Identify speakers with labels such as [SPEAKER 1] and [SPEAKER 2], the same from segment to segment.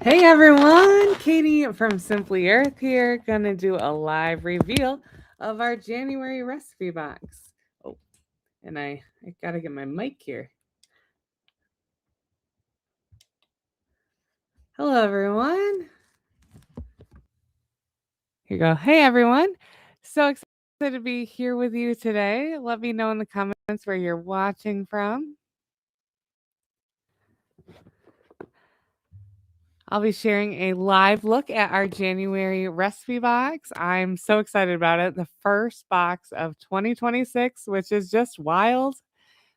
[SPEAKER 1] Hey everyone, Katie from Simply Earth here, gonna do a live reveal of our January recipe box. Oh, and I gotta get my mic here. Hello everyone. Here you go. Hey everyone. So excited to be here with you today. Let me know in the comments where you're watching from. I'll be sharing a live look at our January recipe box. I'm so excited about it. The first box of 2026, which is just wild.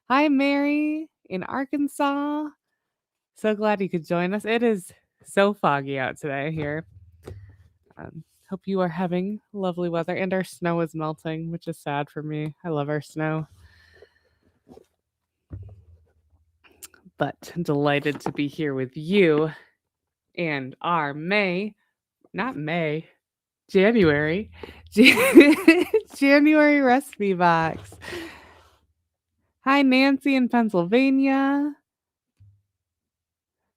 [SPEAKER 1] Hi, Mary in Arkansas. So glad you could join us. It is so foggy out today here. Hope you are having lovely weather, and our snow is melting, which is sad for me. I love our snow. But delighted to be here with you and our January, January recipe box. Hi, Nancy in Pennsylvania.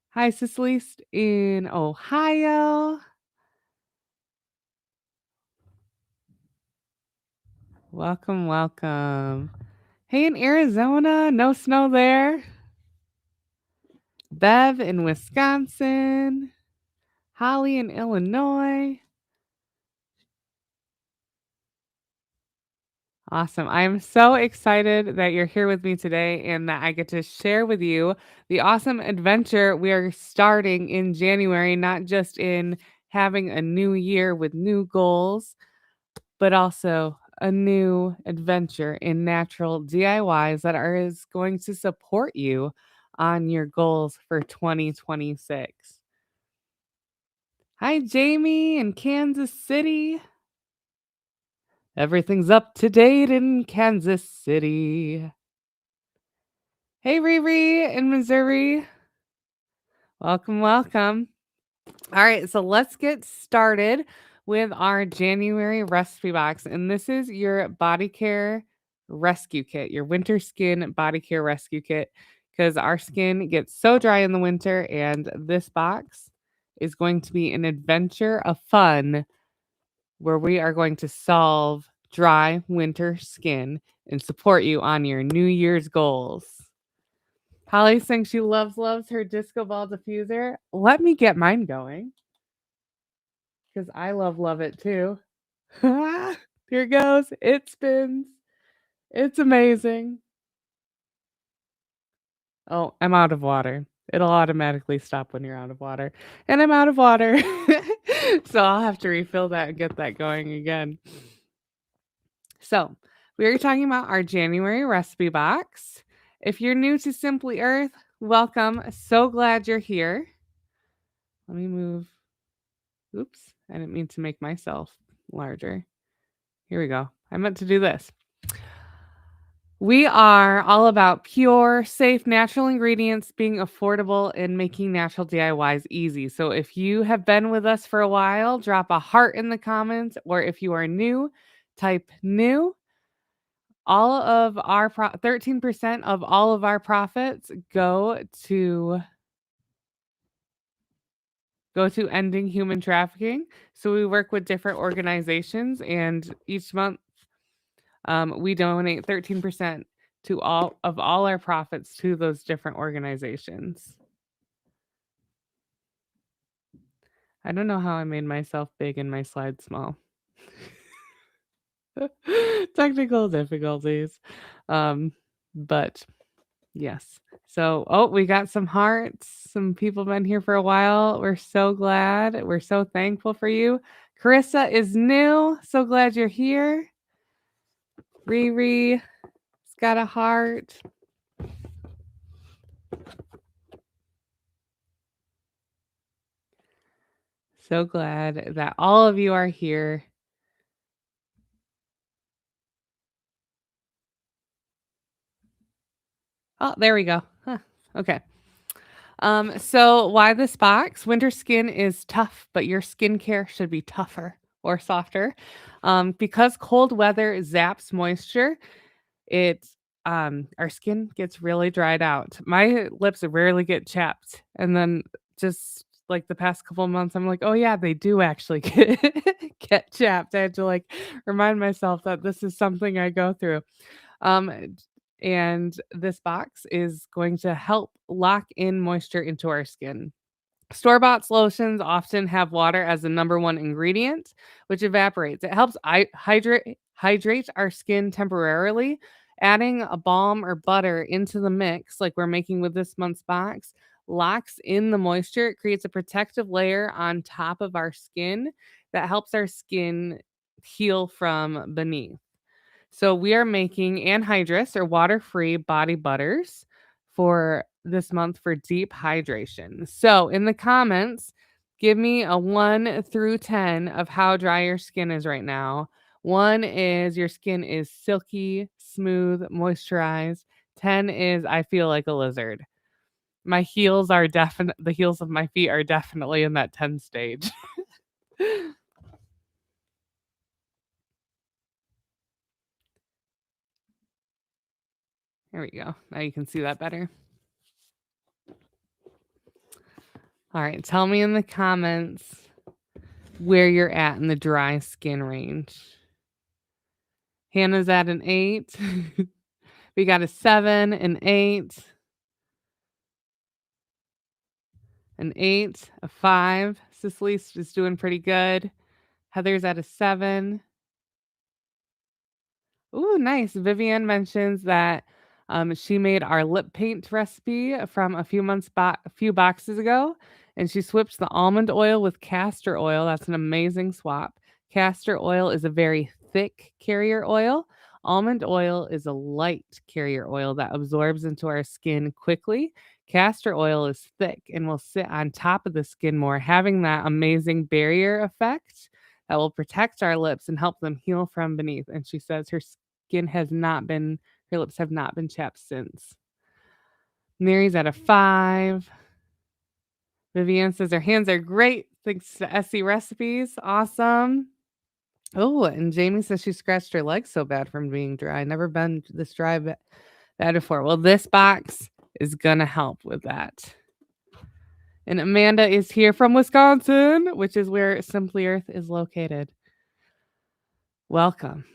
[SPEAKER 1] Hi, Cicely in Ohio. Welcome, welcome. Hey, in Arizona, no snow there. Bev in Wisconsin. Holly in Illinois. Awesome. I am so excited that you're here with me today and that I get to share with you the awesome adventure we are starting in January, not just in having a new year with new goals, but also a new adventure in natural DIYs that is going to support you on your goals for 2026. Hi, Jamie in Kansas City. Everything's up to date in Kansas City. Hey, Riri in Missouri. Welcome, welcome. All right, so let's get started with our January recipe box. And this is your body care rescue kit, your winter skin body care rescue kit, because our skin gets so dry in the winter. And this box is going to be an adventure of fun where we are going to solve dry winter skin and support you on your New Year's goals. Holly saying she loves her disco ball diffuser. Let me get mine going because I love it too. Here it goes. It spins. It's amazing. Oh, I'm out of water. It'll automatically stop when you're out of water. And I'm out of water. So I'll have to refill that and get that going again. So, we are talking about our January recipe box. If you're new to Simply Earth, welcome. So glad you're here. Let me move. Oops, I didn't mean to make myself larger. Here we go. I meant to do this. We are all about pure, safe, natural ingredients being affordable and making natural DIYs easy. So if you have been with us for a while, drop a heart in the comments, or if you are new, type new. All of our 13% of all of our profits go to ending human trafficking. So we work with different organizations, and each month we donate 13% to all our profits to those different organizations. I don't know how I made myself big and my slide small. Technical difficulties. But yes. So, we got some hearts. Some people been here for a while. We're so glad. We're so thankful for you. Carissa is new. So glad you're here. Riri's got a heart. So glad that all of you are here. Oh, there we go. Huh. Okay. So why this box? Winter skin is tough, but your skincare should be tougher or softer. Because cold weather zaps moisture, our skin gets really dried out. My lips rarely get chapped, and then just like the past couple of months, I'm like, oh yeah, they do actually get chapped. I had to like remind myself that this is something I go through. Um, and this box is going to help lock in moisture into our skin. Store-bought lotions often have water as the number one ingredient, which evaporates. It helps hydrate our skin temporarily. Adding a balm or butter into the mix, like we're making with this month's box, locks in the moisture. It creates a protective layer on top of our skin that helps our skin heal from beneath. So we are making anhydrous or water-free body butters for this month for deep hydration. So in the comments, give me a 1 through 10 of how dry your skin is right now. 1 is your skin is silky, smooth, moisturized. 10 is I feel like a lizard. My heels are the heels of my feet are definitely in that 10 stage. There we go. Now you can see that better. All right, tell me in the comments where you're at in the dry skin range. Hannah's at an 8. We got a 7, an 8, an 8, a 5. Cicely's is doing pretty good. Heather's at a 7. Ooh, nice. Vivian mentions that she made our lip paint recipe from a few boxes ago, and she switched the almond oil with castor oil. That's an amazing swap. Castor oil is a very thick carrier oil. Almond oil is a light carrier oil that absorbs into our skin quickly. Castor oil is thick and will sit on top of the skin more, having that amazing barrier effect that will protect our lips and help them heal from beneath. And she says her lips have not been chapped since. Mary's at a 5. Vivian says her hands are great. Thanks to Essie Recipes. Awesome. Oh, and Jamie says she scratched her legs so bad from being dry. Never been this dry bad before. Well, this box is going to help with that. And Amanda is here from Wisconsin, which is where Simply Earth is located. Welcome.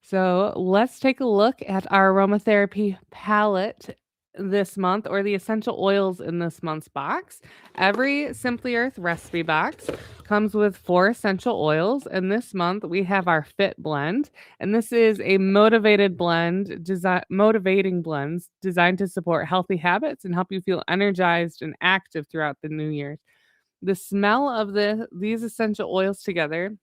[SPEAKER 1] So let's take a look at our aromatherapy palette this month, or the essential oils in this month's box. Every Simply Earth recipe box comes with 4 essential oils, and this month we have our Fit blend, and this is a motivating blends designed to support healthy habits and help you feel energized and active throughout the new year. The smell of these essential oils together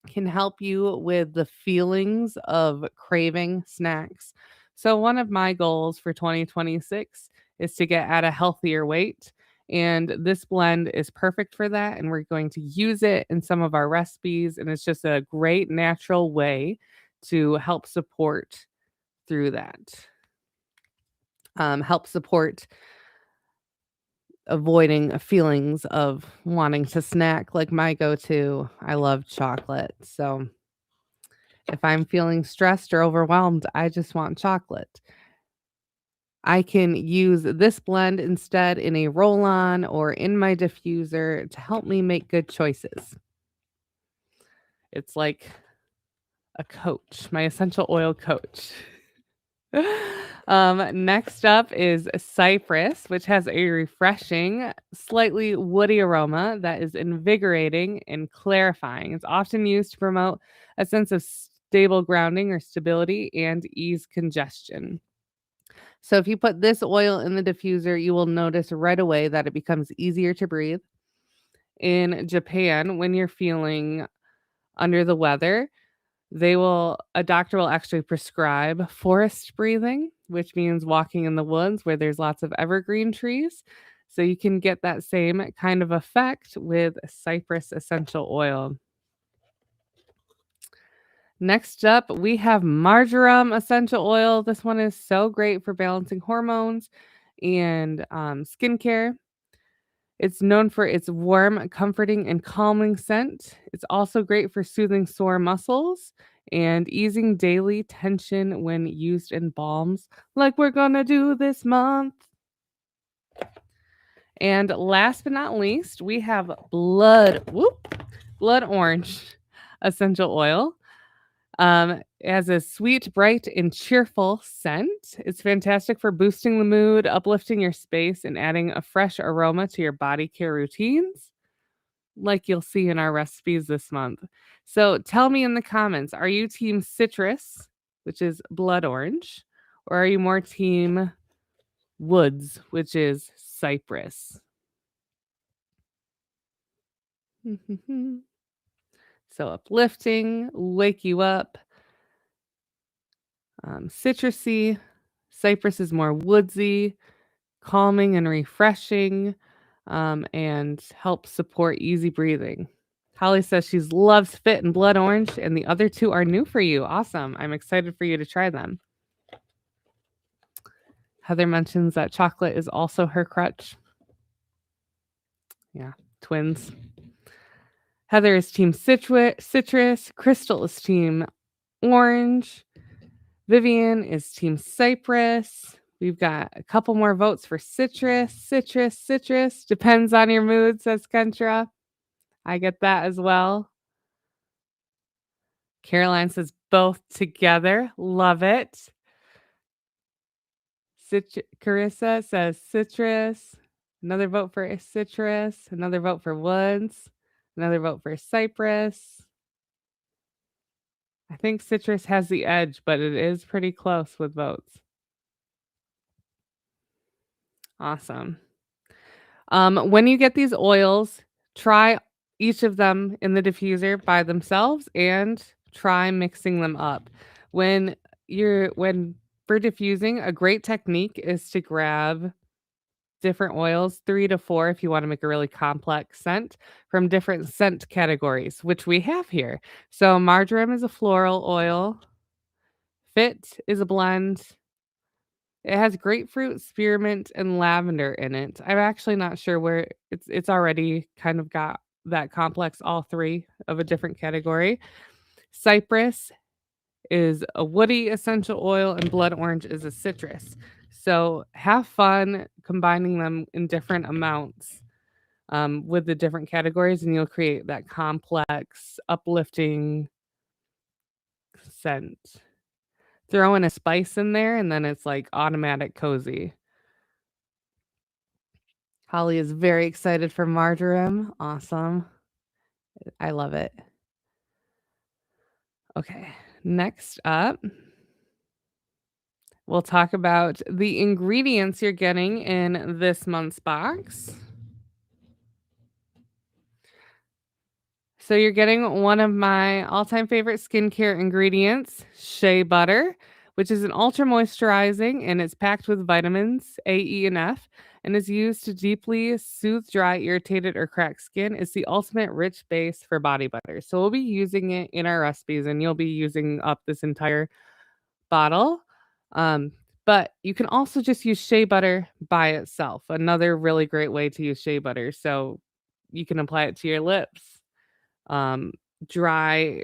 [SPEAKER 1] can help you with the feelings of craving snacks. So, one of my goals for 2026 is to get at a healthier weight. And this blend is perfect for that. And we're going to use it in some of our recipes. And it's just a great natural way to help support through that. Help support avoiding feelings of wanting to snack. Like my go to, I love chocolate. So, if I'm feeling stressed or overwhelmed, I just want chocolate. I can use this blend instead in a roll on or in my diffuser to help me make good choices. It's like a coach, my essential oil coach. Next up is cypress, which has a refreshing, slightly woody aroma that is invigorating and clarifying. It's often used to promote a sense of stable grounding or stability and ease congestion. So if you put this oil in the diffuser, you will notice right away that it becomes easier to breathe. In Japan, when you're feeling under the weather, a doctor will actually prescribe forest breathing, which means walking in the woods where there's lots of evergreen trees. So you can get that same kind of effect with cypress essential oil. Next up, we have marjoram essential oil. This one is so great for balancing hormones and skincare. It's known for its warm, comforting, and calming scent. It's also great for soothing sore muscles and easing daily tension when used in balms, like we're gonna do this month. And last but not least, we have blood orange essential oil. It has a sweet, bright, and cheerful scent. It's fantastic for boosting the mood, uplifting your space, and adding a fresh aroma to your body care routines, like you'll see in our recipes this month. So tell me in the comments, are you team citrus, which is blood orange, or are you more team woods, which is cypress? So uplifting, wake you up. Citrusy. Cypress is more woodsy, calming and refreshing, and helps support easy breathing. Holly says she loves Fit and Blood Orange, and the other two are new for you. Awesome. I'm excited for you to try them. Heather mentions that chocolate is also her crutch. Yeah, twins. Heather is team citrus. Crystal is team orange. Vivian is team cypress. We've got a couple more votes for citrus. Citrus. Depends on your mood, says Kentra. I get that as well. Caroline says both together. Love it. Carissa says citrus. Another vote for citrus. Another vote for woods. Another vote for cypress. I think citrus has the edge, but it is pretty close with votes. Awesome. When you get these oils, try each of them in the diffuser by themselves and try mixing them up. When for diffusing, a great technique is to grab different oils, 3 to 4 if you want to make a really complex scent from different scent categories, which we have here. So marjoram is a floral oil, Fit is a blend. It has grapefruit, spearmint, and lavender in it. I'm actually not sure where it's already kind of got that complex, all 3 of a different category. Cypress is a woody essential oil, and blood orange is a citrus. So have fun combining them in different amounts with the different categories, and you'll create that complex, uplifting scent. Throw in a spice in there, and then it's like automatic cozy. Holly is very excited for marjoram. Awesome. I love it. Okay, next up, we'll talk about the ingredients you're getting in this month's box. So you're getting one of my all-time favorite skincare ingredients, shea butter, which is an ultra moisturizing and it's packed with vitamins A, E, and F and is used to deeply soothe dry, irritated, or cracked skin. It's the ultimate rich base for body butter. So we'll be using it in our recipes and you'll be using up this entire bottle. Um, but you can also just use shea butter by itself. Another really great way to use shea butter. So you can apply it to your lips, um, you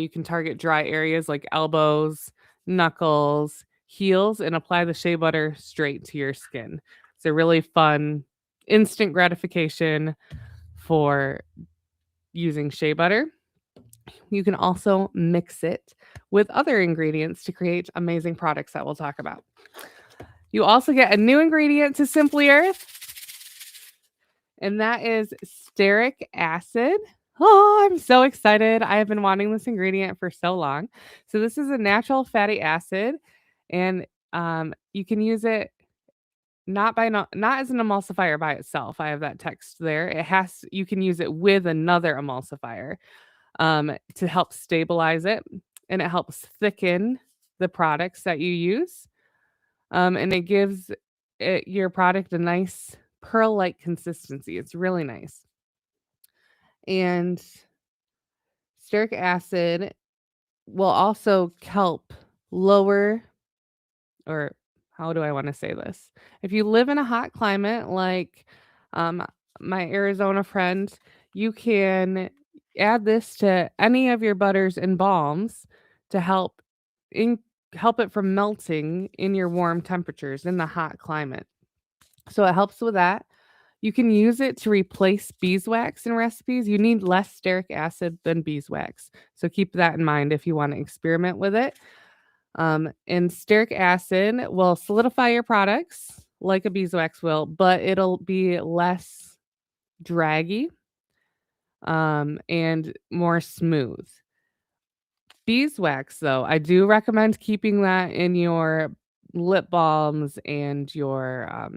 [SPEAKER 1] can target dry areas like elbows, knuckles, heels, and apply the shea butter straight to your skin. It's a really fun instant gratification for using shea butter. You can also mix it with other ingredients to create amazing products that we'll talk about. You also get a new ingredient to Simply Earth, and that is stearic acid. Oh, I'm so excited. I have been wanting this ingredient for so long. So this is a natural fatty acid, and you can use it not as an emulsifier by itself. I have that text there. You can use it with another emulsifier to help stabilize it, and it helps thicken the products that you use. And it gives your product a nice pearl-like consistency. It's really nice. And stearic acid will also help lower, or how do I want to say this? If you live in a hot climate like my Arizona friend, you can add this to any of your butters and balms to in help it from melting in your warm temperatures in the hot climate. So it helps with that. You can use it to replace beeswax in recipes. You need less stearic acid than beeswax. So keep that in mind if you want to experiment with it. And stearic acid will solidify your products like a beeswax will, but it'll be less draggy and more smooth. Beeswax, though, I do recommend keeping that in your lip balms and your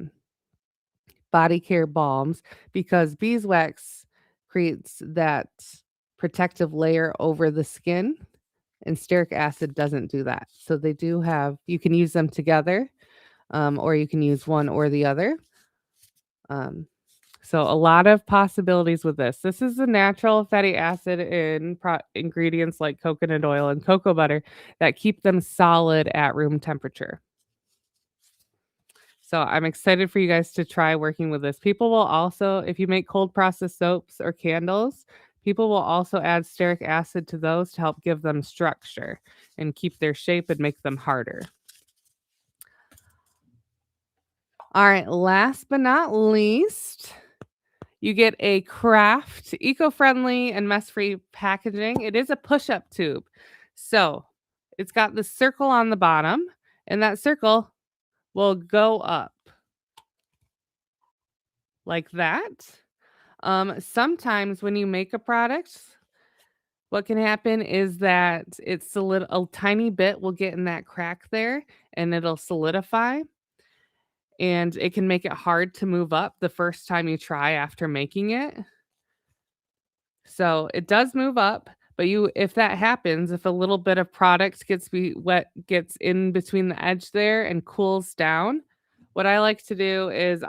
[SPEAKER 1] body care balms because beeswax creates that protective layer over the skin and stearic acid doesn't do that. So they do have, you can use them together, or you can use one or the other. Um, so a lot of possibilities with this. This is a natural fatty acid in ingredients like coconut oil and cocoa butter that keep them solid at room temperature. So I'm excited for you guys to try working with this. People will also, if you make cold processed soaps or candles, people will also add stearic acid to those to help give them structure and keep their shape and make them harder. All right, last but not least, you get a craft, eco-friendly and mess-free packaging. It is a push-up tube. So it's got the circle on the bottom, and that circle will go up like that. Sometimes when you make a product, what can happen is that a tiny bit will get in that crack there and it'll solidify and it can make it hard to move up the first time you try after making it. So it does move up, but if that happens, if a little bit of product gets in between the edge there and cools down, what I like to do is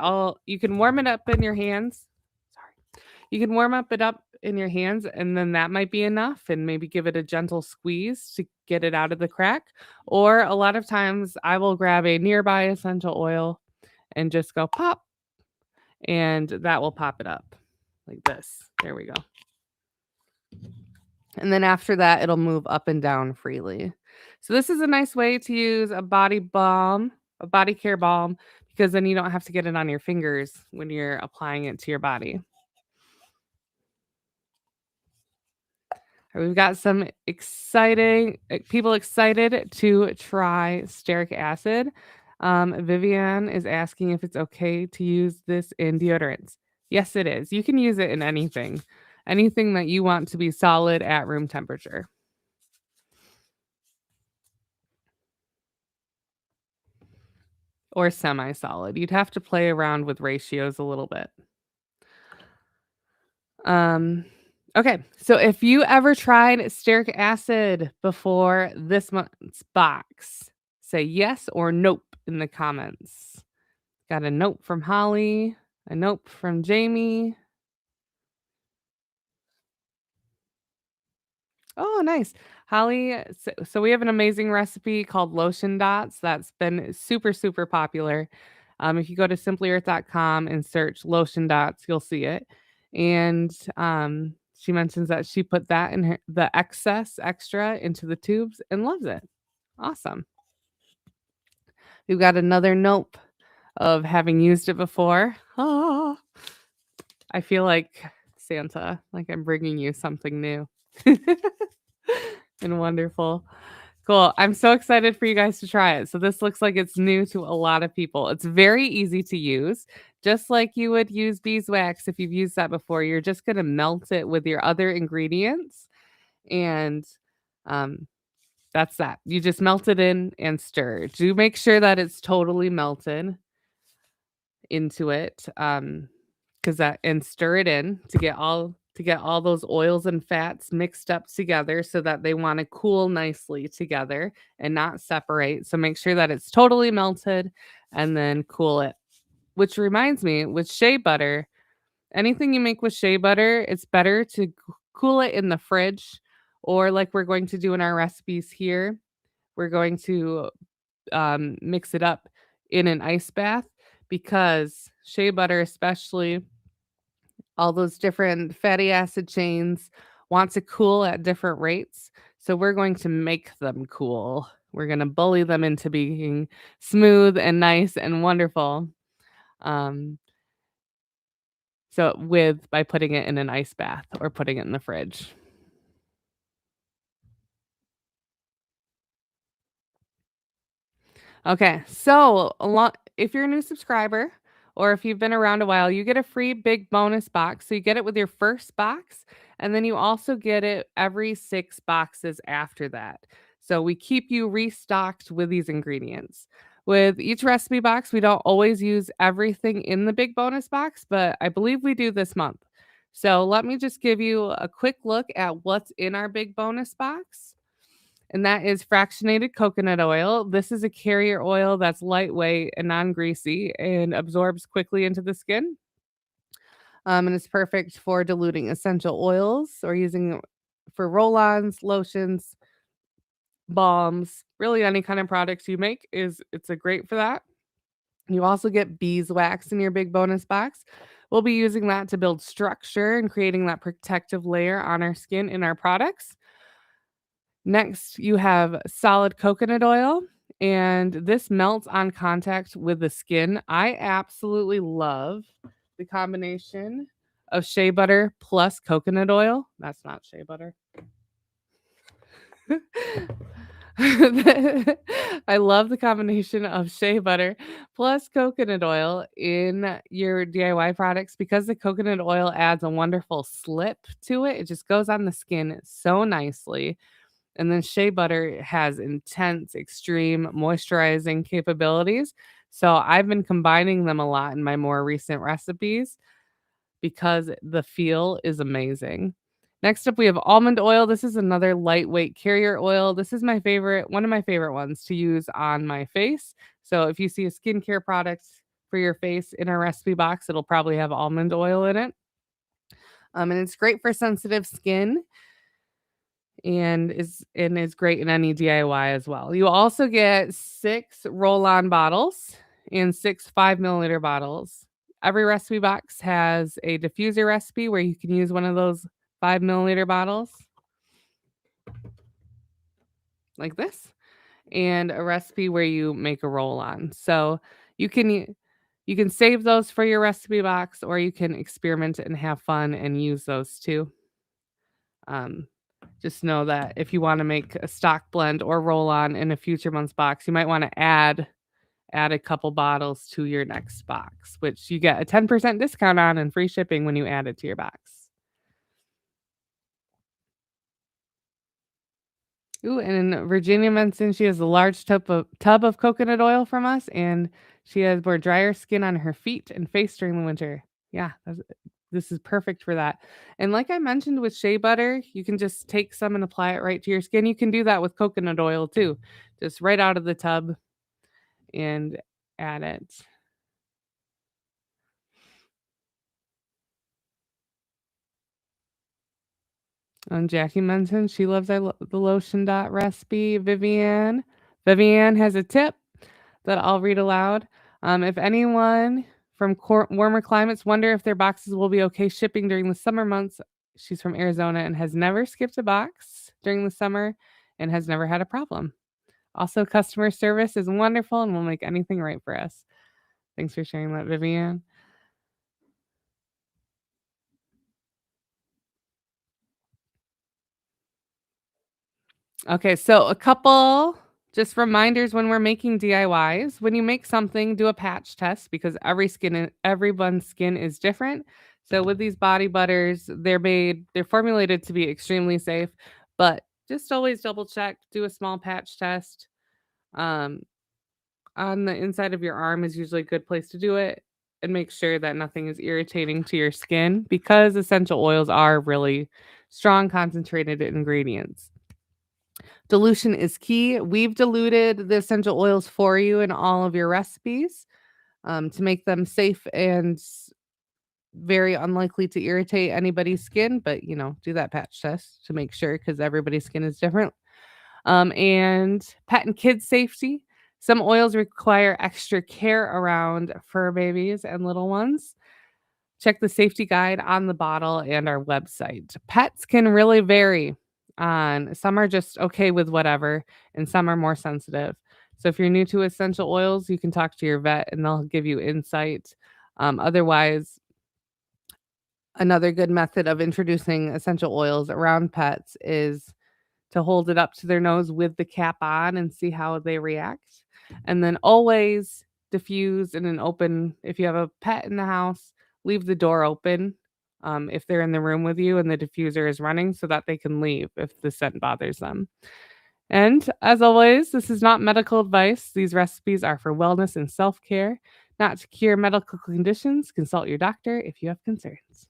[SPEAKER 1] you can warm it up in your hands. Sorry. You can warm it up in your hands and then that might be enough and maybe give it a gentle squeeze to get it out of the crack. Or a lot of times I will grab a nearby essential oil and just go pop and that will pop it up like this. There we go. And then after that, it'll move up and down freely. So this is a nice way to use a body care balm, because then you don't have to get it on your fingers when you're applying it to your body. We've got some exciting people excited to try stearic acid. Vivian is asking if it's okay to use this in deodorants. Yes, it is. You can use it in anything that you want to be solid at room temperature. Or semi-solid. You'd have to play around with ratios a little bit. Okay, so if you ever tried stearic acid before this month's box, say yes or nope in the comments. Got a nope from Holly, a nope from Jamie. Oh, nice. Holly, so we have an amazing recipe called lotion dots that's been super, super popular. If you go to simplyearth.com and search lotion dots, you'll see it. And she mentions that she put that in the extra into the tubes and loves it. Awesome. We've got another nope of having used it before. Oh, I feel like Santa, like I'm bringing you something new. And wonderful. Cool. I'm so excited for you guys to try it. So this looks like it's new to a lot of people. It's very easy to use, just like you would use beeswax if you've used that before. You're just going to melt it with your other ingredients and um that's that. You just melt it in and stir. Do make sure that it's totally melted into it. Because that and stir it in to get all those oils and fats mixed up together so that they want to cool nicely together and not separate. So make sure that it's totally melted and then cool it. Which reminds me, with shea butter, anything you make with shea butter, it's better to cool it in the fridge, or like we're going to do in our recipes here. We're going to mix it up in an ice bath because shea butter, especially all those different fatty acid chains want to cool at different rates. So we're going to make them cool. We're going to bully them into being smooth and nice and wonderful. Um, so with by putting it in an ice bath or putting it in the fridge. Okay, so if you're a new subscriber or if you've been around a while, you get a free big bonus box. So you get it with your first box, and then you also get it every 6 boxes after that. So we keep you restocked with these ingredients. With each recipe box, we don't always use everything in the big bonus box, but I believe we do this month. So let me just give you a quick look at what's in our big bonus box, and that is fractionated coconut oil. This is a carrier oil that's lightweight and non-greasy and absorbs quickly into the skin. And it's perfect for diluting essential oils or using it for roll-ons, lotions, balms, really any kind of products you make is it's a great for that. You also get beeswax in your big bonus box. We'll be using that to build structure and creating that protective layer on our skin in our products. Next, you have solid coconut oil, and this melts on contact with the skin. I absolutely love the combination of shea butter plus coconut oil. That's not shea butter. I love the combination of shea butter plus coconut oil in your DIY products because the coconut oil adds a wonderful slip to it. It just goes on the skin so nicely. And then shea butter has intense, extreme moisturizing capabilities. So I've been combining them a lot in my more recent recipes because the feel is amazing. Next up, we have almond oil. This is another lightweight carrier oil. This is my favorite, one of my favorite ones to use on my face. So if you see a skincare product for your face in a recipe box, it'll probably have almond oil in it. And it's great for sensitive skin and is great in any DIY as well. You also get 6 roll-on bottles and 6 5 milliliter bottles. Every recipe box has a diffuser recipe where you can use one of those 5 milliliter bottles like this, and a recipe where you make a roll-on. So you can you can save those for your recipe box, or you can experiment and have fun and use those too. Um, just know that if you wanna make a stock blend or roll-on in a future month's box, you might wanna add a couple bottles to your next box, which you get a 10% discount on and free shipping when you add it to your box. Ooh, and Virginia mentioned she has a large tub of coconut oil from us, and she has more drier skin on her feet and face during the winter. Yeah, this is perfect for that. And like I mentioned with shea butter, you can just take some and apply it right to your skin. You can do that with coconut oil too, just right out of the tub and add it. Jackie mentioned she loves the lotion dot recipe. Vivian has a tip that I'll read aloud. If anyone from warmer climates wonder if their boxes will be okay shipping during the summer months, she's from Arizona and has never skipped a box during the summer and has never had a problem. Also, customer service is wonderful and will make anything right for us. Thanks for sharing that, Vivian. Okay, so a couple just reminders when we're making DIYs. When you make something, do a patch test because everyone's skin is different. So with these body butters, they're formulated to be extremely safe, but just always double check, do a small patch test. Um, on the inside of your arm is usually a good place to do it and make sure that nothing is irritating to your skin because essential oils are really strong concentrated ingredients. Dilution is key. We've diluted the essential oils for you in all of your recipes to make them safe and very unlikely to irritate anybody's skin. But, do that patch test to make sure because everybody's skin is different. And pet and kid safety. Some oils require extra care around fur babies and little ones. Check the safety guide on the bottle and our website. Pets can really vary on some are just okay with whatever, and some are more sensitive. So if you're new to essential oils, you can talk to your vet and they'll give you insight. Otherwise, another good method of introducing essential oils around pets is to hold it up to their nose with the cap on and see how they react. And then always diffuse in an open, if you have a pet in the house, leave the door open if they're in the room with you and the diffuser is running so that they can leave if the scent bothers them. And as always, this is not medical advice. These recipes are for wellness and self care, not to cure medical conditions. Consult your doctor if you have concerns.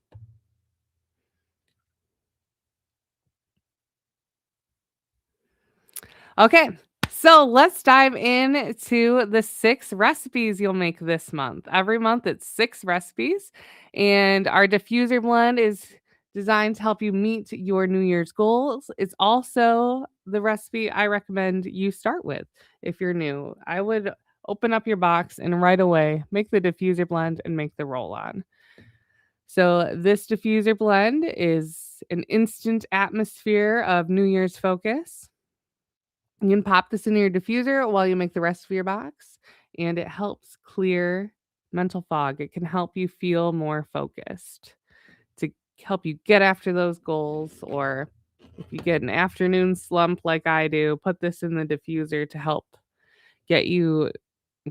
[SPEAKER 1] Okay, so let's dive into the 6 recipes you'll make this month. Every month it's 6 recipes, and our diffuser blend is designed to help you meet your New Year's goals. It's also the recipe I recommend you start with if you're new. I would open up your box and right away make the diffuser blend and make the roll on. So, this diffuser blend is an instant atmosphere of New Year's focus. You can pop this in your diffuser while you make the rest of your box, and it helps clear mental fog. It can help you feel more focused to help you get after those goals. Or if you get an afternoon slump like I do, put this in the diffuser to help get you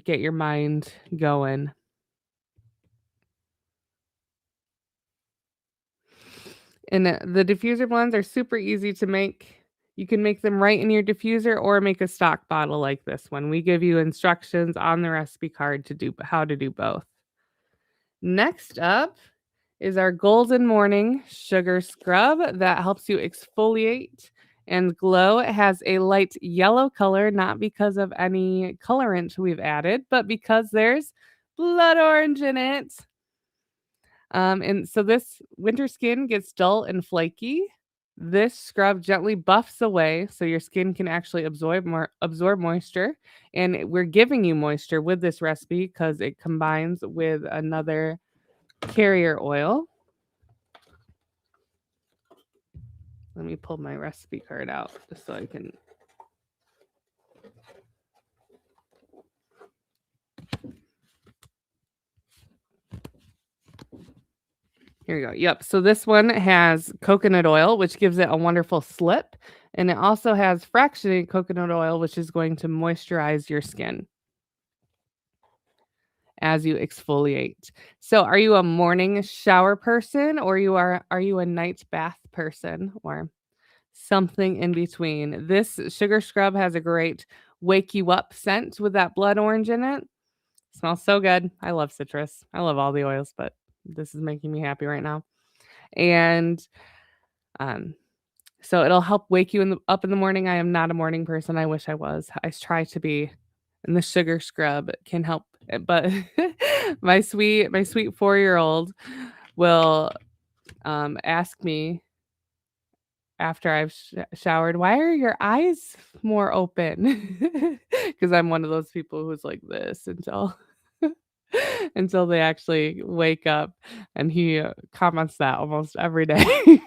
[SPEAKER 1] get your mind going. And the diffuser blends are super easy to make. You can make them right in your diffuser or make a stock bottle like this one. We give you instructions on the recipe card to do how to do both. Next up is our golden morning sugar scrub that helps you exfoliate and glow. It has a light yellow color, not because of any colorant we've added, but because there's blood orange in it. And so this winter skin gets dull and flaky. This scrub gently buffs away so your skin can actually absorb moisture. And we're giving you moisture with this recipe because it combines with another carrier oil. Let me pull my recipe card out just so I can. Here we go. Yep. So this one has coconut oil, which gives it a wonderful slip. And it also has fractionated coconut oil, which is going to moisturize your skin as you exfoliate. So are you a morning shower person or are you a night bath person or something in between? This sugar scrub has a great wake you up scent with that blood orange in it. Smells so good. I love citrus. I love all the oils, but this is making me happy right now. And um so it'll help wake you up in the morning. I am not a morning person. I wish I was. I try to be, and the sugar scrub can help. But my sweet 4-year-old will ask me after I've showered, "Why are your eyes more open?" Because I'm one of those people who's like this until until they actually wake up, and he comments that almost every day.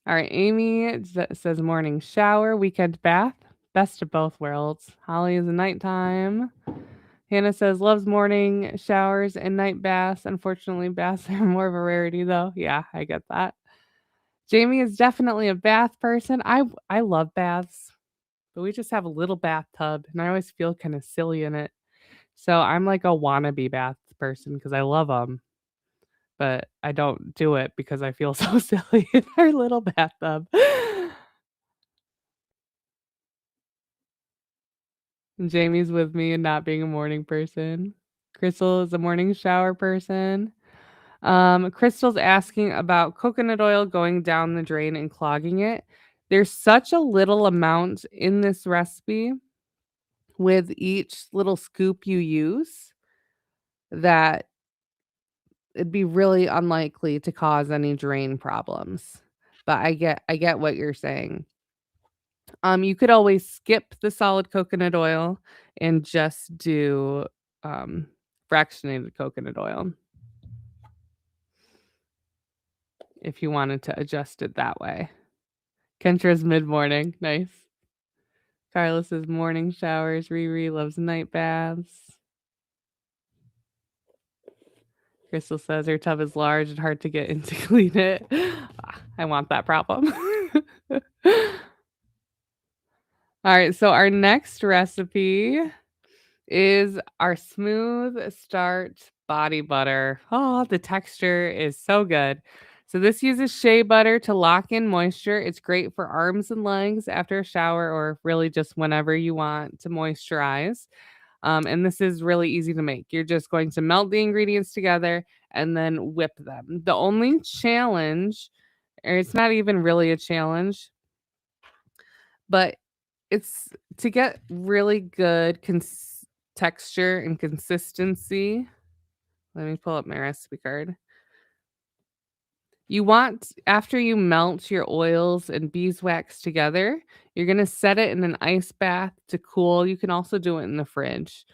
[SPEAKER 1] All right, Amy says morning shower, weekend bath, best of both worlds. Holly is a nighttime. Hannah says loves morning showers and night baths. Unfortunately, baths are more of a rarity, though. Yeah, I get that. Jamie is definitely a bath person. I love baths, but we just have a little bathtub, and I always feel kind of silly in it. So I'm like a wannabe bath person because I love them, but I don't do it because I feel so silly in our little bathtub. And Jamie's with me and not being a morning person. Crystal is a morning shower person. Crystal's asking about coconut oil going down the drain and clogging it. There's such a little amount in this recipe with each little scoop you use that it'd be really unlikely to cause any drain problems. But I get what you're saying. You could always skip the solid coconut oil and just do, um, fractionated coconut oil if you wanted to adjust it that way. Kentra's mid-morning, nice. Carlos says morning showers, Riri loves night baths. Crystal says her tub is large and hard to get in to clean it. Ah, I want that problem. Alright, so our next recipe is our smooth start body butter. Oh, the texture is so good. So this uses shea butter to lock in moisture. It's great for arms and legs after a shower or really just whenever you want to moisturize. And this is really easy to make. You're just going to melt the ingredients together and then whip them. The only challenge, or it's not even really a challenge, but it's to get really good texture and consistency. Let me pull up my recipe card. You want, after you melt your oils and beeswax together, you're going to set it in an ice bath to cool. You can also do it in the fridge.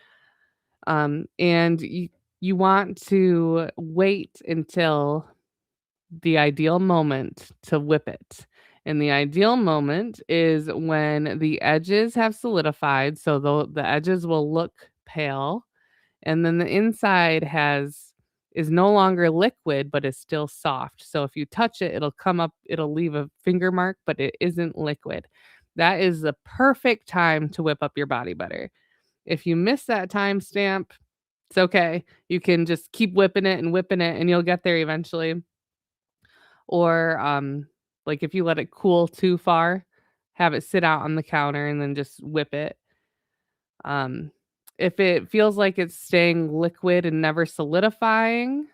[SPEAKER 1] And you want to wait until the ideal moment to whip it. And the ideal moment is when the edges have solidified, so the edges will look pale, and then the inside has is no longer liquid but is still soft. So if you touch it, it'll come up, it'll leave a finger mark, but it isn't liquid. That is the perfect time to whip up your body butter. If you miss that timestamp, it's okay. You can just keep whipping it and you'll get there eventually. Or, like, if you let it cool too far, have it sit out on the counter and then just whip it. Um, if it feels like it's staying liquid and never solidifying,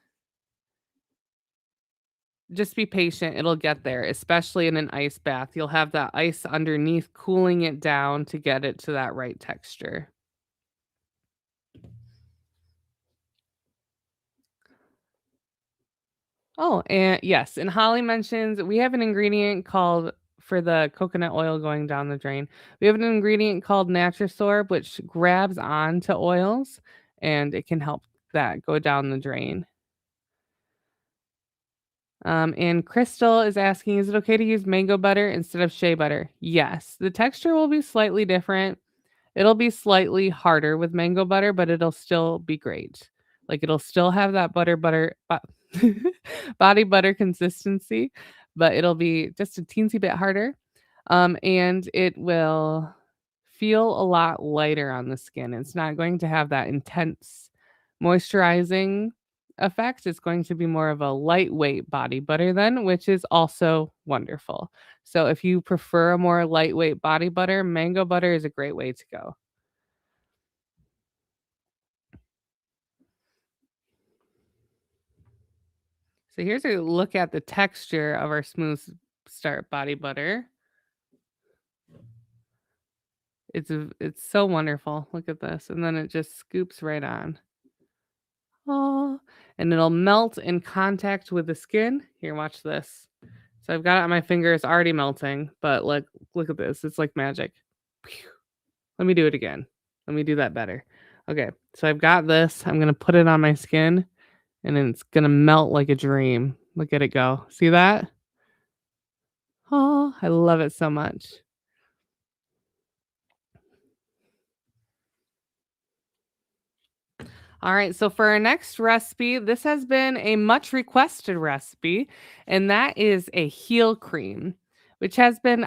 [SPEAKER 1] just be patient, it'll get there, especially in an ice bath. You'll have that ice underneath cooling it down to get it to that right texture. Oh, and yes, and Holly mentions we have an ingredient called for the coconut oil going down the drain. We have an ingredient called Natrasorb, which grabs onto oils and it can help that go down the drain. And Crystal is asking, is it okay to use mango butter instead of shea butter? Yes, the texture will be slightly different. It'll be slightly harder with mango butter, but it'll still be great. Like, it'll still have that body butter consistency, but it'll be just a teensy bit harder. And it will feel a lot lighter on the skin. It's not going to have that intense moisturizing effect. It's going to be more of a lightweight body butter then, which is also wonderful. So if you prefer a more lightweight body butter, mango butter is a great way to go. So here's a look at the texture of our smooth start body butter. It's so wonderful. Look at this. And then it just scoops right on. Oh, and it'll melt in contact with the skin. Here, watch this. So I've got it on my finger. It's already melting, but look at this. It's like magic. Phew. Let me do it again. Let me do that better. Okay, so I've got this. I'm gonna put it on my skin, and then it's gonna melt like a dream. Look at it go. See that? Oh, I love it so much. All right, so for our next recipe, this has been a much requested recipe, and that is a heel cream, which has been,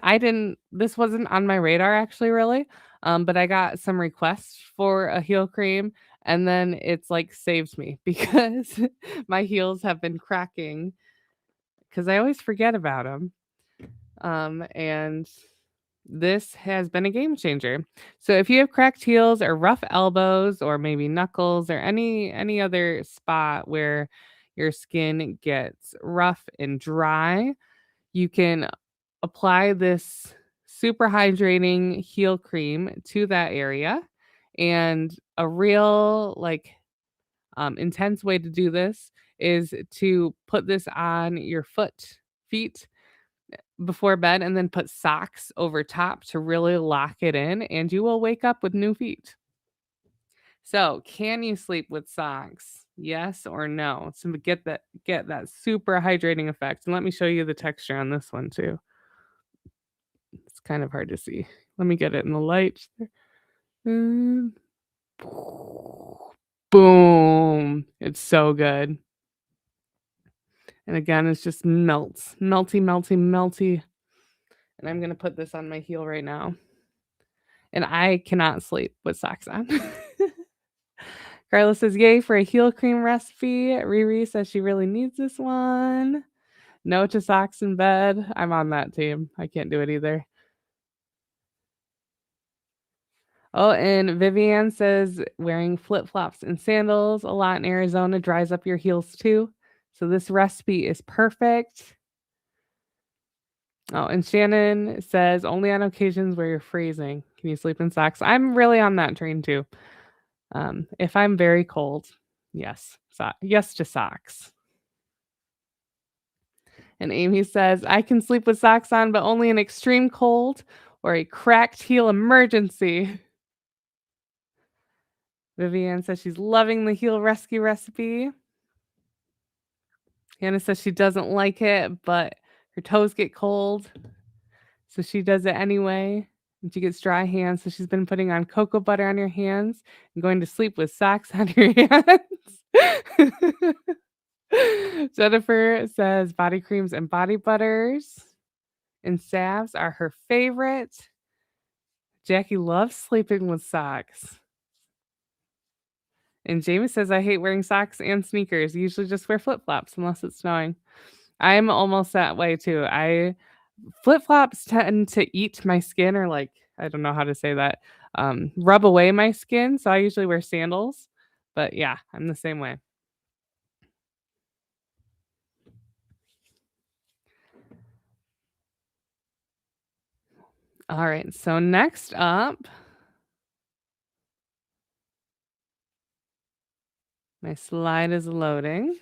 [SPEAKER 1] this wasn't on my radar actually, really. But I got some requests for a heel cream, and then it's like saved me because my heels have been cracking because I always forget about them. And this has been a game changer. So if you have cracked heels or rough elbows or maybe knuckles or any other spot where your skin gets rough and dry, you can apply this super hydrating heel cream to that area. And a real intense way to do this is to put this on your feet before bed and then put socks over top to really lock it in, and you will wake up with new feet. So, can you sleep with socks? Yes or no? So get that super hydrating effect. And let me show you the texture on this one too. It's kind of hard to see. Let me get it in the light. Mm. Boom. It's so good. And again, it's just melts. Melty, melty, melty. And I'm going to put this on my heel right now. And I cannot sleep with socks on. Carla says, yay for a heel cream recipe. Riri says she really needs this one. No to socks in bed. I'm on that team. I can't do it either. Oh, and Vivian says wearing flip flops and sandals a lot in Arizona dries up your heels too. So this recipe is perfect. Oh, and Shannon says only on occasions where you're freezing can you sleep in socks. I'm really on that train too. If I'm very cold, yes, yes to socks. And Amy says I can sleep with socks on, but only in extreme cold or a cracked heel emergency. Vivian says she's loving the heel rescue recipe. Hannah says she doesn't like it, but her toes get cold. So she does it anyway. And she gets dry hands. So she's been putting on cocoa butter on her hands and going to sleep with socks on her hands. Jennifer says body creams and body butters and salves are her favorite. Jackie loves sleeping with socks. And Jamie says, I hate wearing socks and sneakers. Usually just wear flip flops unless it's snowing. I'm almost that way too. Flip flops tend to eat my skin or like, I don't know how to say that, rub away my skin. So I usually wear sandals. But yeah, I'm the same way. All right. So next up, my slide is loading,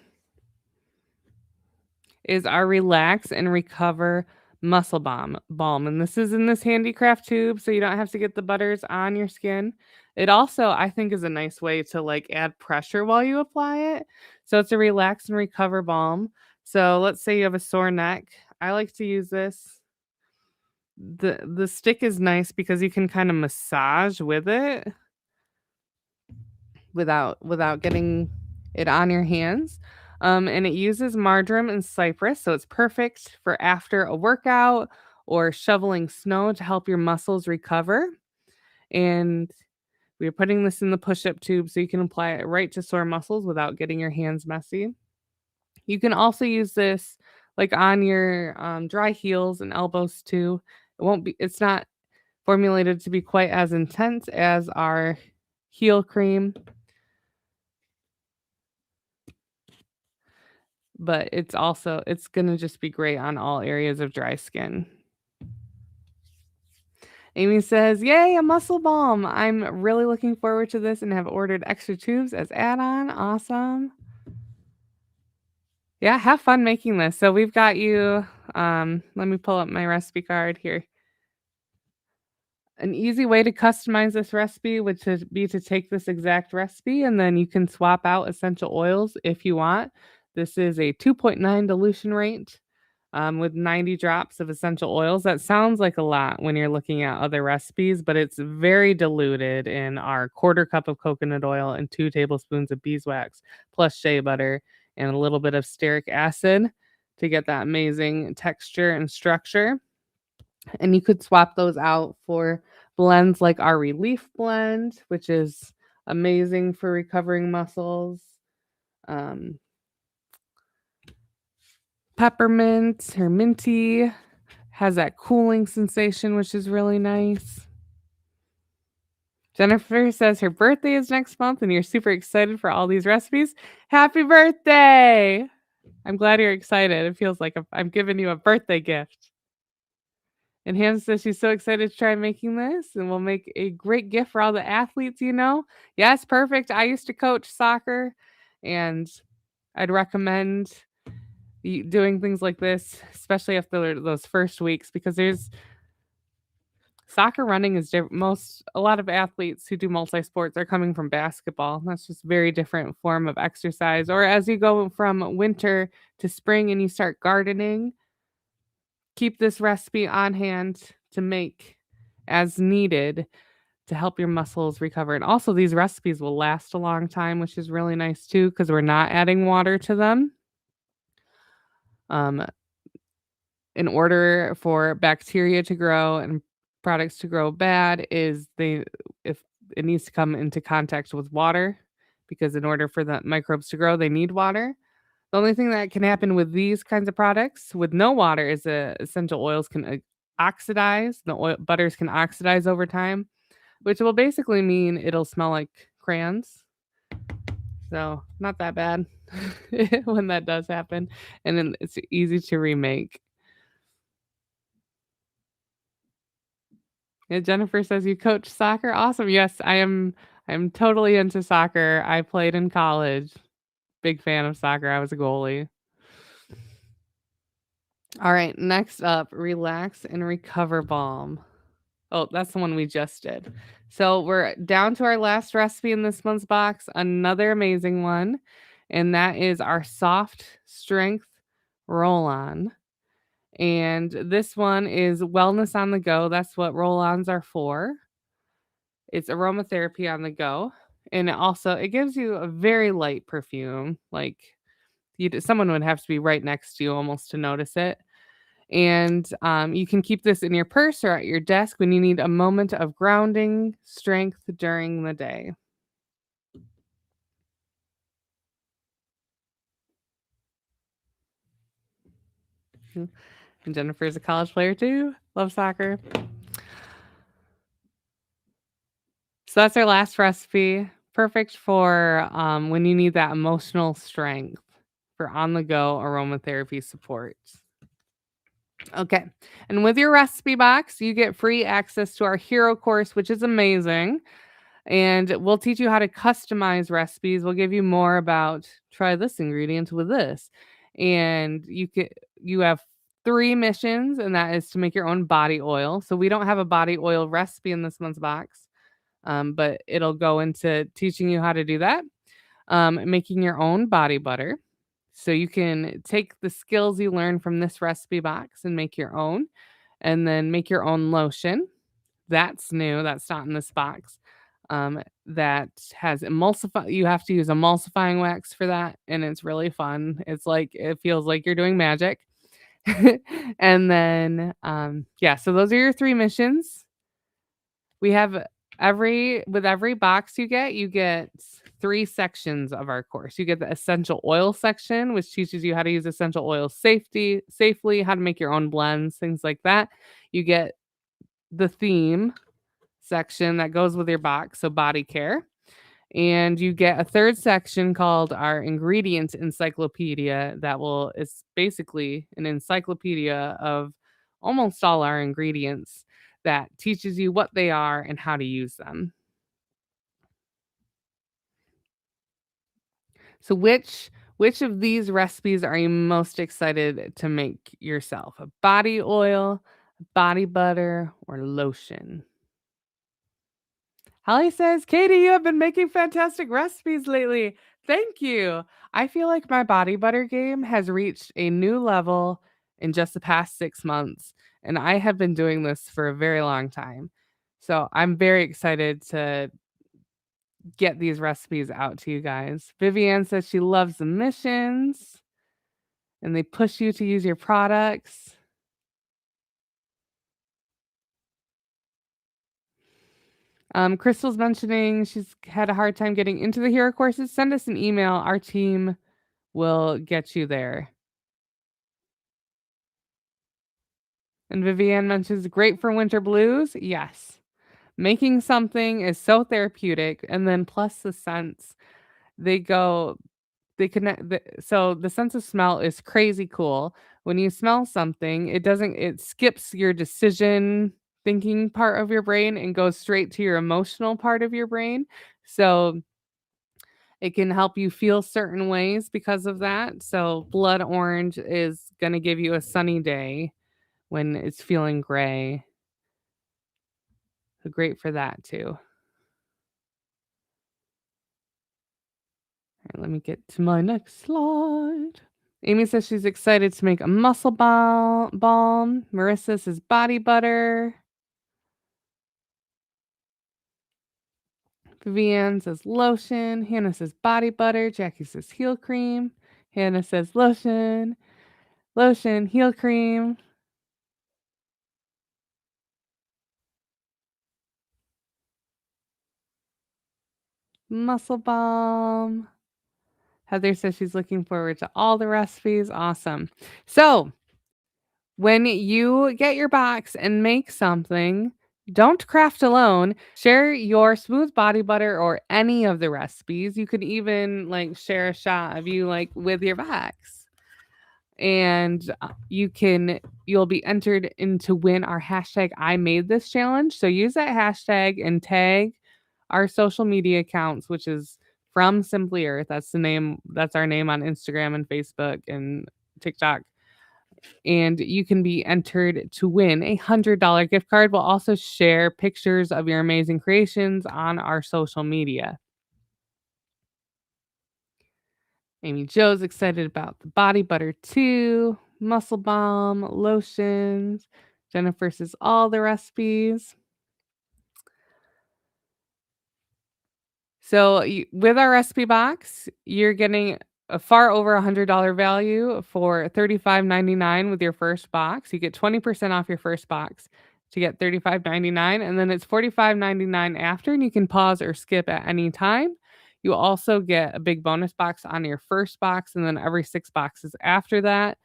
[SPEAKER 1] is our Relax and Recover Muscle Balm. And this is in this handicraft tube, so you don't have to get the butters on your skin. It also, I think, is a nice way to like add pressure while you apply it. So it's a Relax and Recover Balm. So let's say you have a sore neck. I like to use this. The stick is nice because you can kind of massage with it without getting it on your hands. And it uses marjoram and cypress, so it's perfect for after a workout or shoveling snow to help your muscles recover. And we're putting this in the push-up tube so you can apply it right to sore muscles without getting your hands messy. You can also use this like on your dry heels and elbows too. It's not formulated to be quite as intense as our heel cream, but it's gonna just be great on all areas of dry skin. Amy says, "Yay, a muscle balm. I'm really looking forward to this and have ordered extra tubes as add-on. Awesome." Yeah, have fun making this. So we've got you let me pull up my recipe card here. An easy way to customize this recipe would to be to take this exact recipe and then you can swap out essential oils if you want. This is a 2.9 dilution rate with 90 drops of essential oils. That sounds like a lot when you're looking at other recipes, but it's very diluted in our quarter cup of coconut oil and 2 tablespoons of beeswax, plus shea butter and a little bit of stearic acid to get that amazing texture and structure. And you could swap those out for blends like our Relief blend, which is amazing for recovering muscles. Um, Peppermint or minty has that cooling sensation, which is really nice. Jennifer says her birthday is next month and you're super excited for all these recipes. Happy birthday! I'm glad you're excited. It feels like I'm giving you a birthday gift. And Hannah says she's so excited to try making this and will make a great gift for all the athletes, you know? Yes, perfect. I used to coach soccer and I'd recommend doing things like this, especially after those first weeks, because there's soccer running is most a lot of athletes who do multi sports are coming from basketball. That's just very different form of exercise. Or as you go from winter to spring and you start gardening, keep this recipe on hand to make as needed to help your muscles recover. And also, these recipes will last a long time, which is really nice too, because we're not adding water to them. Um, in order for bacteria to grow and products to grow bad, is they if it needs to come into contact with water, because in order for the microbes to grow, they need water. The only thing that can happen with these kinds of products with no water is the essential oils can oxidize. The butters can oxidize over time, which will basically mean it'll smell like crayons. So, not that bad when that does happen, and then it's easy to remake. Yeah, Jennifer says you coach soccer. Awesome. Yes, I'm totally into soccer. I played in college. Big fan of soccer. I was a goalie. All right, next up, relax and recover balm. Oh, that's the one we just did. So we're down to our last recipe in this month's box, another amazing one, and that is our soft strength roll on. And this one is wellness on the go. That's what roll ons are for. It's aromatherapy on the go. And it gives you a very light perfume. Like someone would have to be right next to you almost to notice it. And you can keep this in your purse or at your desk when you need a moment of grounding strength during the day. Mhm. And Jennifer's a college player too. Love soccer. So that's our last recipe. Perfect for when you need that emotional strength for on the go aromatherapy support. Okay. And with your recipe box, you get free access to our hero course, which is amazing. And we'll teach you how to customize recipes. We'll give you more about try this ingredient with this. And you have 3 missions, and that is to make your own body oil. So we don't have a body oil recipe in this month's box. But it'll go into teaching you how to do that. Making your own body butter. So you can take the skills you learn from this recipe box and make your own, and then make your own lotion. That's new. That's not in this box. That has emulsify. You have to use emulsifying wax for that, and it's really fun. It feels like you're doing magic. And then, yeah. So those are your 3 missions. We have every box you get 3 sections of our course. You get the essential oil section, which teaches you how to use essential oils safely, how to make your own blends, things like that. You get the theme section that goes with your box, so body care. And you get a third section called our ingredients encyclopedia it's basically an encyclopedia of almost all our ingredients that teaches you what they are and how to use them. So which of these recipes are you most excited to make yourself? A body oil, body butter, or lotion? Holly says, Katie, you have been making fantastic recipes lately. Thank you. I feel like my body butter game has reached a new level in just the past 6 months. And I have been doing this for a very long time. So I'm very excited to get these recipes out to you guys. Vivian says she loves the missions and they push you to use your products. Crystal's mentioning she's had a hard time getting into the hero courses. Send us an email. Our team will get you there. And Vivian mentions great for winter blues. Yes. Making something is so therapeutic. And then plus the scents, they go, they connect. So the sense of smell is crazy cool. When you smell something, it skips your decision thinking part of your brain and goes straight to your emotional part of your brain. So It can help you feel certain ways because of that. So, blood orange is going to give you a sunny day when it's feeling gray. So, great for that too. All right, let me get to my next slide. Amy says she's excited to make a muscle balm. Marissa says body butter. Vivian says lotion. Hannah says body butter. Jackie says heel cream. Hannah says lotion. Lotion, heel cream. Muscle balm. Heather says she's looking forward to all the recipes. Awesome. So, when you get your box and make something, don't craft alone. Share your smooth body butter or any of the recipes. You could even like share a shot of you like with your box. And you'll be entered in to win our hashtag I made this challenge. So use that hashtag and tag our social media accounts, which is from Simply Earth. That's the name, that's our name on Instagram and Facebook and TikTok. And you can be entered to win a $100 gift card. We'll also share pictures of your amazing creations on our social media. Amy Jo's excited about the body butter too, muscle balm, lotions. Jennifer says all the recipes. So with our recipe box, you're getting a far over $100 value for $35.99 with your first box. You get 20% off your first box to get $35.99, and then it's $45.99 after, and you can pause or skip at any time. You also get a big bonus box on your first box, and then every 6 boxes after that.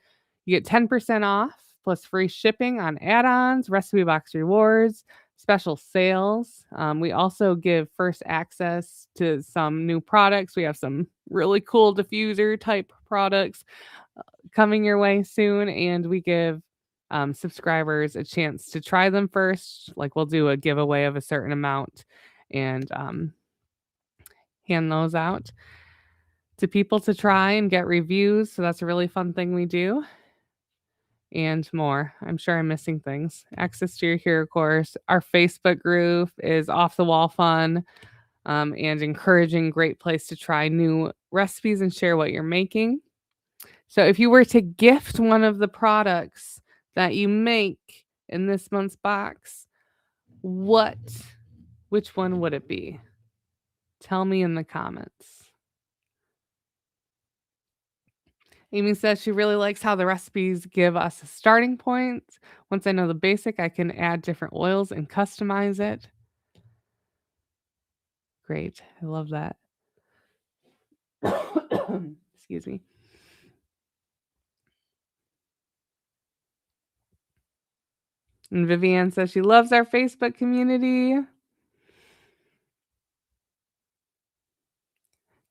[SPEAKER 1] You get 10% off plus free shipping on add-ons, recipe box rewards, special sales. We also give first access to some new products. We have some really cool diffuser type products coming your way soon, and we give subscribers a chance to try them first. Like we'll do a giveaway of a certain amount and hand those out to people to try and get reviews. So that's a really fun thing we do. And more. I'm sure I'm missing things. Access to your hero course. Our Facebook group is off the wall fun and encouraging. Great place to try new recipes and share what you're making. So if you were to gift one of the products that you make in this month's box, which one would it be? Tell me in the comments. Amy says she really likes how the recipes give us a starting point. Once I know the basic, I can add different oils and customize it. Great. I love that. Excuse me. And Vivian says she loves our Facebook community.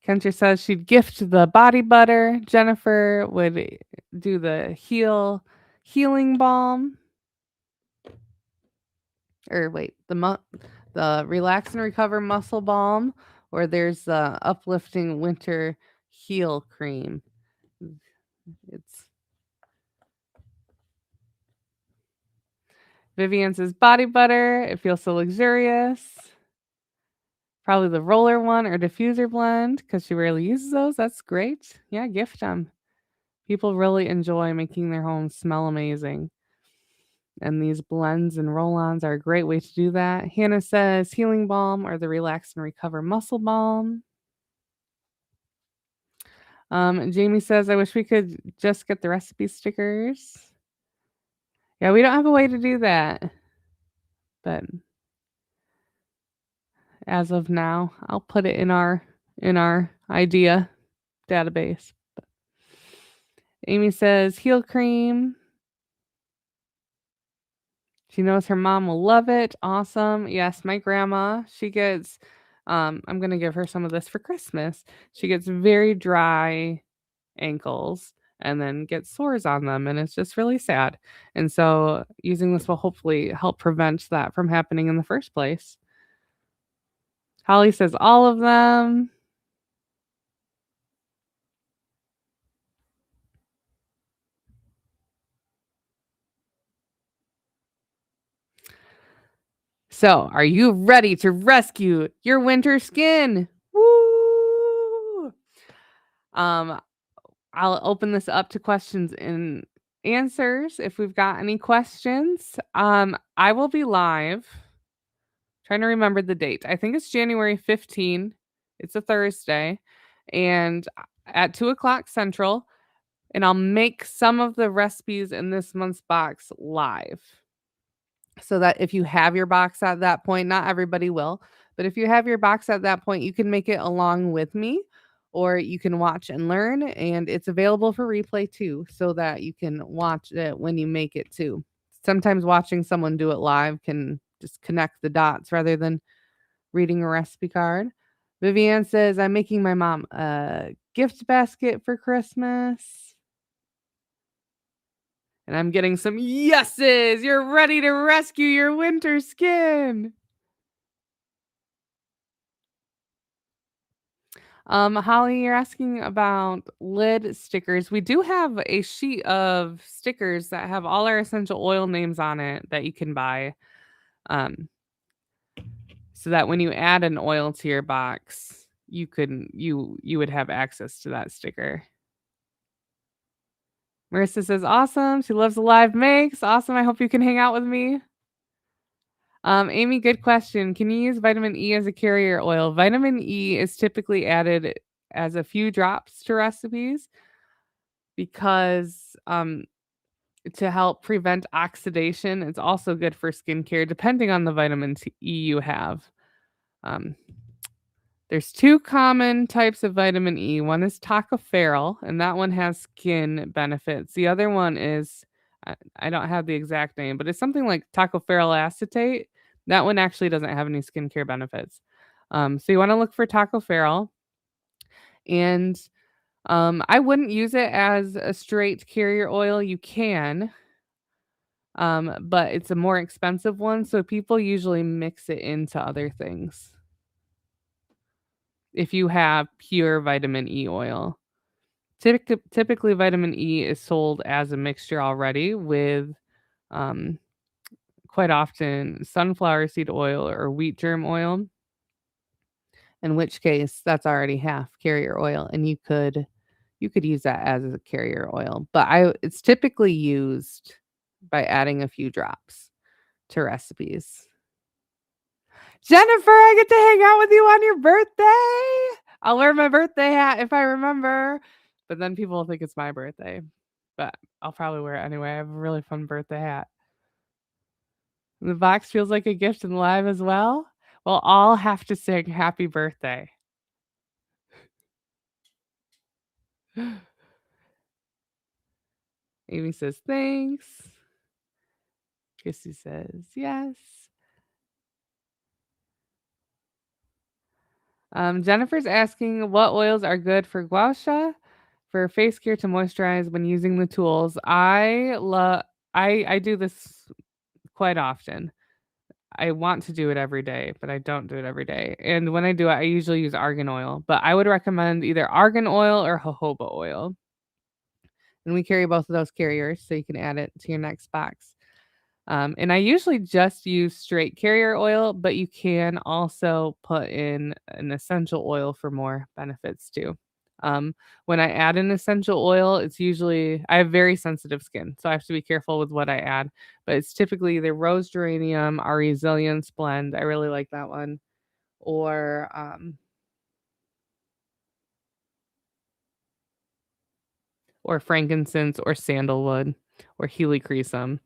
[SPEAKER 1] Kendra says she'd gift the body butter. Jennifer would do the healing balm. Or wait, the relax and recover muscle balm, or there's the uplifting winter heal cream. It's Vivian says body butter. It feels so luxurious. Probably the roller one or diffuser blend because she rarely uses those. That's great. Yeah, gift them. People really enjoy making their homes smell amazing. And these blends and roll-ons are a great way to do that. Hannah says healing balm or the relax and recover muscle balm. Jamie says, I wish we could just get the recipe stickers. Yeah, we don't have a way to do that. But as of now, I'll put it in our idea database. Amy says heel cream. She knows her mom will love it. Awesome. Yes, my grandma, she gets I'm going to give her some of this for Christmas. She gets very dry ankles and then gets sores on them, and it's just really sad. And so using this will hopefully help prevent that from happening in the first place. Holly says all of them. So, are you ready to rescue your winter skin? Woo! Um, I'll open this up to questions and answers if we've got any questions. I will be live. Trying to remember the date. I think it's January 15. It's a Thursday, and at 2 o'clock Central, and I'll make some of the recipes in this month's box live. So that if you have your box at that point, not everybody will, but if you have your box at that point, you can make it along with me, or you can watch and learn, and it's available for replay too, so that you can watch it when you make it too. Sometimes watching someone do it live can just connect the dots rather than reading a recipe card. Vivian says, I'm making my mom a gift basket for Christmas. And I'm getting some yeses. You're ready to rescue your winter skin. Holly, you're asking about lid stickers. We do have a sheet of stickers that have all our essential oil names on it that you can buy. Um, so that when you add an oil to your box, you would have access to that sticker. Marissa says, awesome. She loves the live makes. Awesome. I hope you can hang out with me. Amy, good question. Can you use vitamin E as a carrier oil? Vitamin E is typically added as a few drops to recipes because to help prevent oxidation. It's also good for skincare, depending on the E you have. Um, there's two common types of vitamin E. One is tocopherol, and that one has skin benefits. The other one is, I don't have the exact name, but it's something like tocopherol acetate. That one actually doesn't have any skincare benefits. So you want to look for tocopherol, and I wouldn't use it as a straight carrier oil. You can, but it's a more expensive one, so people usually mix it into other things. If you have pure vitamin E oil. Typically, vitamin E is sold as a mixture already with, um, quite often, sunflower seed oil or wheat germ oil, in which case that's already half carrier oil, and you could use that as a carrier oil. But it's typically used by adding a few drops to recipes. Jennifer, I get to hang out with you on your birthday. I'll wear my birthday hat if I remember, but then people will think it's my birthday. But I'll probably wear it anyway. I have a really fun birthday hat. The box feels like a gift and live as well. Well, I'll have to sing happy birthday. Amy says thanks. Kissy says yes. Jennifer's asking what oils are good for gua sha for face care to moisturize when using the tools. I do this quite often. I want to do it every day, but I don't do it every day. And when I do it, I usually use argan oil, but I would recommend either argan oil or jojoba oil. And we carry both of those carriers, so you can add it to your next box. And I usually just use straight carrier oil, but you can also put in an essential oil for more benefits too. When I add an essential oil, it's usually, I have very sensitive skin, so I have to be careful with what I add. But it's typically either rose geranium, our resilience blend. I really like that one, or frankincense, or sandalwood, or helichrysum.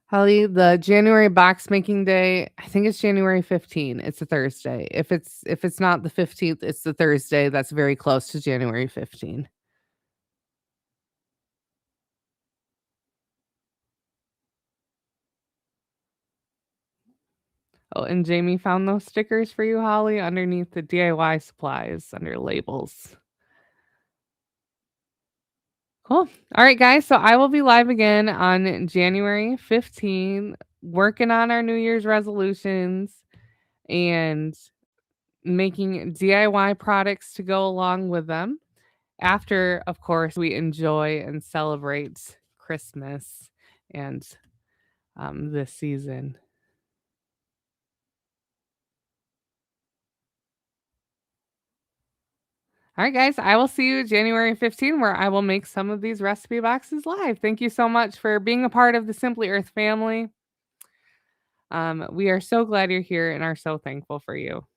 [SPEAKER 1] Holly, the January box making day, I think it's January 15. It's a Thursday. If it's not the 15th, it's the Thursday. That's very close to January 15. Oh, and Jamie found those stickers for you, Holly, underneath the DIY supplies under labels. Cool. All right, guys. So I will be live again on January 15, working on our New Year's resolutions and making DIY products to go along with them. After, of course, we enjoy and celebrate Christmas and this season. All right, guys, I will see you January 15, where I will make some of these recipe boxes live. Thank you so much for being a part of the Simply Earth family. We are so glad you're here and are so thankful for you.